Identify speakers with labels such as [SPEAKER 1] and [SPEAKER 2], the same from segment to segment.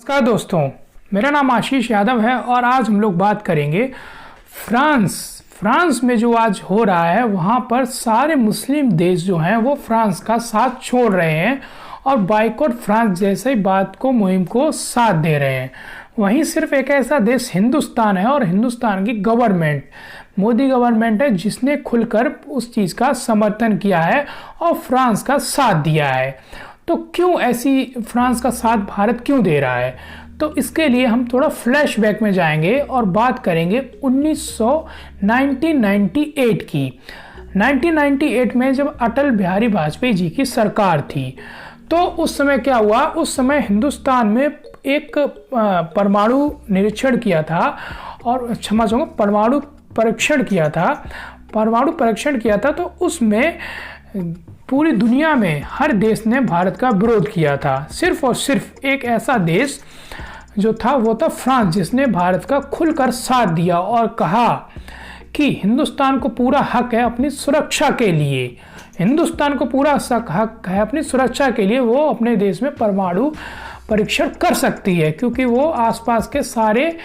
[SPEAKER 1] नमस्कार दोस्तों, मेरा नाम आशीष यादव है और आज हम लोग बात करेंगे फ्रांस में जो आज हो रहा है। वहाँ पर सारे मुस्लिम देश जो हैं वो फ्रांस का साथ छोड़ रहे हैं और बाइकॉट फ्रांस जैसे बात को मुहिम को साथ दे रहे हैं। वहीं सिर्फ एक ऐसा देश हिंदुस्तान है और हिंदुस्तान की गवर्नमेंट मोदी गवर्नमेंट है जिसने खुलकर उस चीज़ का समर्थन किया है और फ्रांस का साथ दिया है। तो क्यों ऐसी फ्रांस का साथ भारत क्यों दे रहा है? तो इसके लिए हम थोड़ा फ्लैशबैक में जाएंगे और बात करेंगे 1998 की। 1998 में जब अटल बिहारी वाजपेयी जी की सरकार थी तो उस समय क्या हुआ, उस समय हिंदुस्तान में एक परमाणु निरीक्षण किया था और क्षमा चाहूँगा परमाणु परीक्षण किया था। तो उसमें पूरी दुनिया में हर देश ने भारत का विरोध किया था। सिर्फ और सिर्फ एक ऐसा देश जो था वो था फ्रांस, जिसने भारत का खुलकर साथ दिया और कहा कि हिंदुस्तान को पूरा हक है अपनी सुरक्षा के लिए। हिंदुस्तान को पूरा हक है अपनी सुरक्षा के लिए, वो अपने देश में परमाणु परीक्षण कर सकती है, क्योंकि वो आसपास के सारे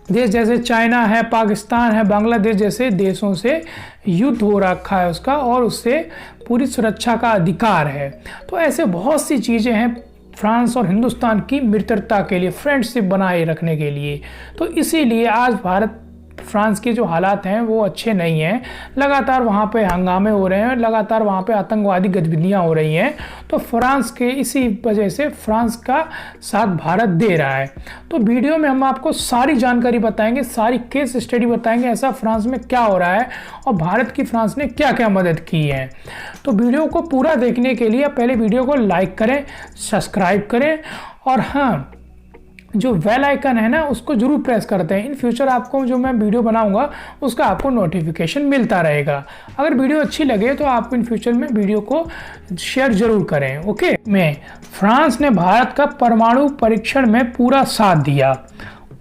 [SPEAKER 1] देश जैसे चाइना है, पाकिस्तान है, बांग्लादेश जैसे देशों से युद्ध हो रखा है उसका और उससे पूरी सुरक्षा का अधिकार है। तो ऐसे बहुत सी चीज़ें हैं फ्रांस और हिंदुस्तान की मित्रता के लिए, फ्रेंडशिप बनाए रखने के लिए। तो इसीलिए आज फ्रांस के जो हालात हैं वो अच्छे नहीं हैं। लगातार वहाँ पे हंगामे हो रहे हैं, लगातार वहाँ पे आतंकवादी गतिविधियाँ हो रही हैं। तो फ्रांस के इसी वजह से फ्रांस का साथ भारत दे रहा है। तो वीडियो में हम आपको सारी जानकारी बताएंगे, सारी केस स्टडी बताएंगे ऐसा फ्रांस में क्या हो रहा है और भारत की फ्रांस ने क्या क्या मदद की है। तो वीडियो को पूरा देखने के लिए पहले वीडियो को लाइक करें, सब्सक्राइब करें और हाँ, जो बेल आइकन है ना उसको जरूर प्रेस करते हैं। इन फ्यूचर आपको जो मैं वीडियो बनाऊंगा उसका आपको नोटिफिकेशन मिलता रहेगा। अगर वीडियो अच्छी लगे तो आप इन फ्यूचर में वीडियो को शेयर जरूर करें। ओके, फ्रांस ने भारत का परमाणु परीक्षण में पूरा साथ दिया।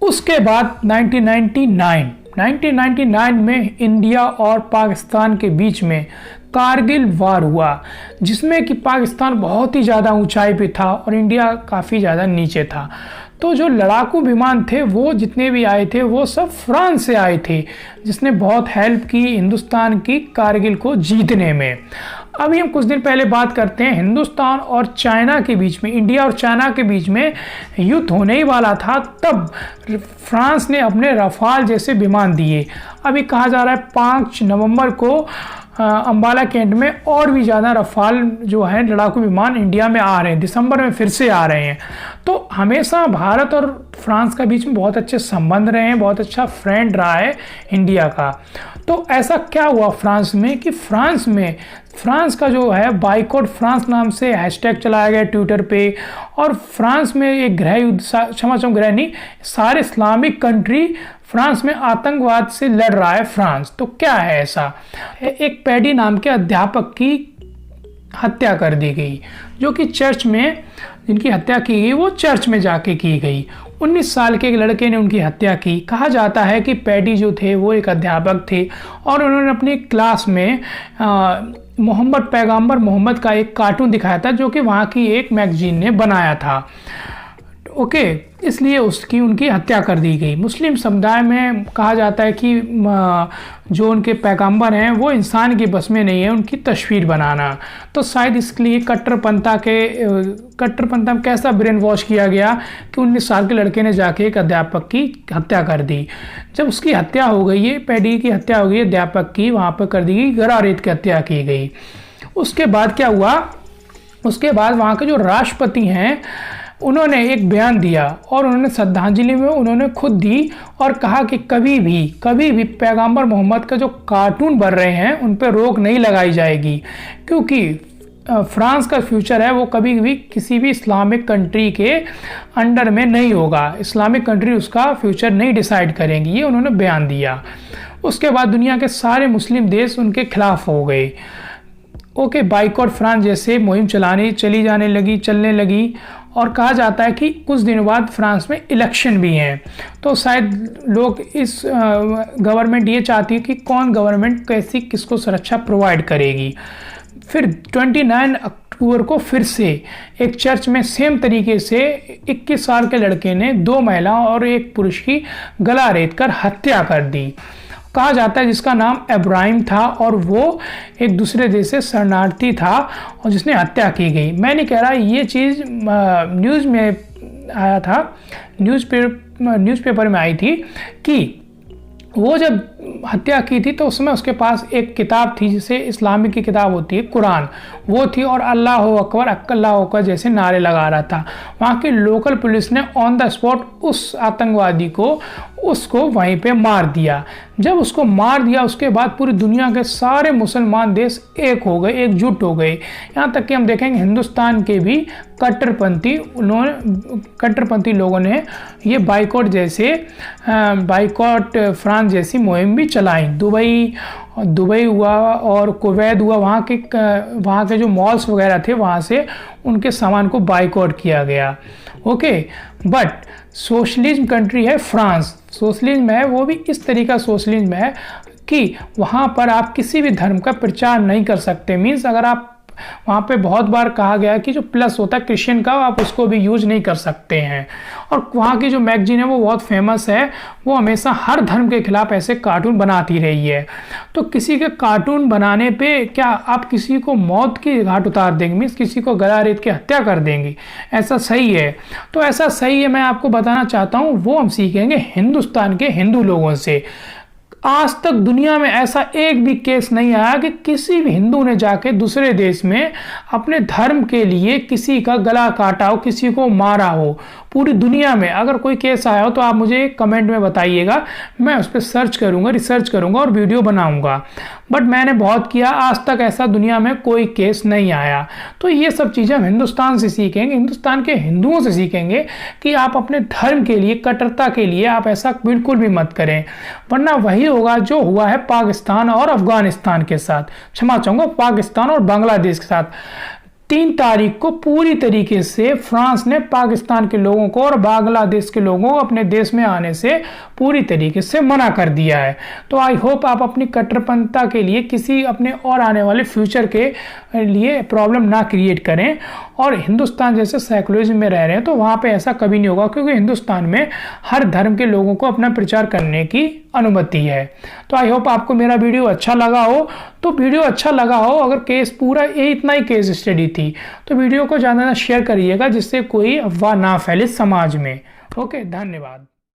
[SPEAKER 1] उसके बाद 1999 में इंडिया और पाकिस्तान के बीच में कारगिल वार हुआ, जिसमें कि पाकिस्तान बहुत ही ज़्यादा ऊंचाई पे था और इंडिया काफ़ी ज़्यादा नीचे था। तो जो लड़ाकू विमान थे वो जितने भी आए थे वो सब फ्रांस से आए थे, जिसने बहुत हेल्प की हिंदुस्तान की कारगिल को जीतने में। अभी हम कुछ दिन पहले बात करते हैं हिंदुस्तान और चाइना के बीच में, इंडिया और चाइना के बीच में युद्ध होने ही वाला था, तब फ्रांस ने अपने रफाल जैसे विमान दिए। अभी कहा जा रहा है 5 नवंबर को अंबाला कैंट में और भी ज़्यादा रफाल जो है लड़ाकू विमान इंडिया में आ रहे हैं, दिसंबर में फिर से आ रहे हैं। तो हमेशा भारत और फ्रांस के बीच में बहुत अच्छे संबंध रहे हैं, बहुत अच्छा फ्रेंड रहा है इंडिया का। तो ऐसा क्या हुआ फ्रांस में कि फ्रांस का जो है बाइकॉट फ्रांस नाम से हैशटैग चलाया गया ट्विटर पे और फ्रांस में एक गृह नहीं, सारे इस्लामिक कंट्री फ्रांस में आतंकवाद से लड़ रहा है फ्रांस। तो क्या है ऐसा, एक पैडी नाम के अध्यापक की हत्या कर दी गई, जो कि चर्च में जिनकी हत्या की गई वो चर्च में जाके की गई। 19 साल के एक लड़के ने उनकी हत्या की। कहा जाता है कि पैडी जो थे वो एक अध्यापक थे और उन्होंने अपनी क्लास में पैगंबर मोहम्मद का एक कार्टून दिखाया था, जो कि वहाँ की एक मैगजीन ने बनाया था। ओके, इसलिए उनकी हत्या कर दी गई। मुस्लिम समुदाय में कहा जाता है कि जो उनके पैगंबर हैं वो इंसान के बस में नहीं है उनकी तस्वीर बनाना। तो शायद इसके लिए कट्टरपंथा में कैसा ब्रेन वॉश किया गया कि 19 साल के लड़के ने जाके एक अध्यापक की हत्या कर दी। जब उसकी हत्या हो गई, ये पैडी की हत्या हो गई अध्यापक की, वहाँ पर कर दी गई गला रेत की हत्या की गई। उसके बाद क्या हुआ, उसके बाद वहाँ के जो राष्ट्रपति हैं उन्होंने एक बयान दिया और उन्होंने श्रद्धांजलि में उन्होंने खुद दी और कहा कि कभी भी पैगंबर मोहम्मद का जो कार्टून बन रहे हैं उन पर रोक नहीं लगाई जाएगी, क्योंकि फ्रांस का फ्यूचर है वो कभी भी किसी भी इस्लामिक कंट्री के अंडर में नहीं होगा। इस्लामिक कंट्री उसका फ्यूचर नहीं डिसाइड करेंगी, ये उन्होंने बयान दिया। उसके बाद दुनिया के सारे मुस्लिम देश उनके खिलाफ हो गए। ओके, बाइकॉट फ्रांस जैसे मुहिम चलने लगी और कहा जाता है कि कुछ दिनों बाद फ्रांस में इलेक्शन भी हैं। तो शायद लोग इस गवर्नमेंट ये चाहती है कि कौन गवर्नमेंट किसको सुरक्षा प्रोवाइड करेगी। फिर अक्टूबर को फिर से एक चर्च में सेम तरीके से 21 साल के लड़के ने 2 महिलाओं और 1 पुरुष की गला रेतकर हत्या कर दी। कहा जाता है जिसका नाम इब्राहिम था और वो एक दूसरे देश से शरणार्थी था और जिसने हत्या की गई। मैं नहीं कह रहा, ये चीज़ न्यूज़ में आया था, न्यूज़पेपर में आई थी कि वो जब हत्या की थी तो उसमें उसके पास एक किताब थी जिसे इस्लामिक की किताब होती है कुरान, वो थी और अल्लाह अकबर अल्लाह अकबर जैसे नारे लगा रहा था। वहाँ की लोकल पुलिस ने ऑन द स्पॉट उस आतंकवादी को उसको वहीं पे मार दिया। जब उसको मार दिया उसके बाद पूरी दुनिया के सारे मुसलमान देश एक हो गए, एकजुट हो गए। यहाँ तक कि हम देखेंगे हिंदुस्तान के भी कट्टरपंथी लोगों ने ये बाइकॉट फ्रांस जैसी मुहिम भी चलाई। दुबई हुआ और कुवैत हुआ, वहाँ के जो मॉल्स वगैरह थे वहाँ से उनके सामान को बाइकॉट किया गया। ओके, बट सोशलिज्म कंट्री है फ्रांस, सोशलिज्म है वो भी इस तरीका सोशलिज्म है कि वहाँ पर आप किसी भी धर्म का प्रचार नहीं कर सकते। मीन्स अगर आप वहाँ पे बहुत बार कहा गया है कि जो प्लस होता है क्रिश्चियन का आप उसको भी यूज नहीं कर सकते हैं। और वहाँ की जो मैगजीन है वो बहुत फेमस है, वो हमेशा हर धर्म के खिलाफ ऐसे कार्टून बनाती रही है। तो किसी के कार्टून बनाने पे क्या आप किसी को मौत की घाट उतार देंगे, मीन्स किसी को गला रेत के हत्या कर देंगे? ऐसा सही है? तो ऐसा सही है मैं आपको बताना चाहता हूँ, वो हम सीखेंगे हिंदुस्तान के हिंदू लोगों से। आज तक दुनिया में ऐसा एक भी केस नहीं आया कि किसी भी हिंदू ने जाके दूसरे देश में अपने धर्म के लिए किसी का गला काटा हो, किसी को मारा हो। पूरी दुनिया में अगर कोई केस आया हो तो आप मुझे कमेंट में बताइएगा, मैं उस पर सर्च करूंगा, रिसर्च करूंगा और वीडियो बनाऊंगा। बट मैंने बहुत किया, आज तक ऐसा दुनिया में कोई केस नहीं आया। तो ये सब चीज़ें हम हिंदुस्तान से सीखेंगे, हिंदुस्तान के हिंदुओं से सीखेंगे कि आप अपने धर्म के लिए, कट्टरता के लिए आप ऐसा बिल्कुल भी मत करें, वरना वही होगा जो हुआ है पाकिस्तान और अफगानिस्तान के साथ, क्षमा चाहूँगा पाकिस्तान और बांग्लादेश के साथ। 3 तारीख को पूरी तरीके से फ्रांस ने पाकिस्तान के लोगों को और बांग्लादेश के लोगों को अपने देश में आने से पूरी तरीके से मना कर दिया है। तो आई होप आप अपनी कट्टरपंथता के लिए किसी अपने और आने वाले फ्यूचर के लिए प्रॉब्लम ना क्रिएट करें। और हिंदुस्तान जैसे साइकोलॉजी में रह रहे हैं तो वहाँ पे ऐसा कभी नहीं होगा, क्योंकि हिंदुस्तान में हर धर्म के लोगों को अपना प्रचार करने की अनुमति है। तो आई होप आपको मेरा वीडियो अच्छा लगा हो। तो वीडियो अच्छा लगा हो, अगर केस पूरा ये इतना ही केस स्टडी थी तो वीडियो को ज़्यादा शेयर करिएगा जिससे कोई अफवाह ना फैले समाज में। ओके, धन्यवाद।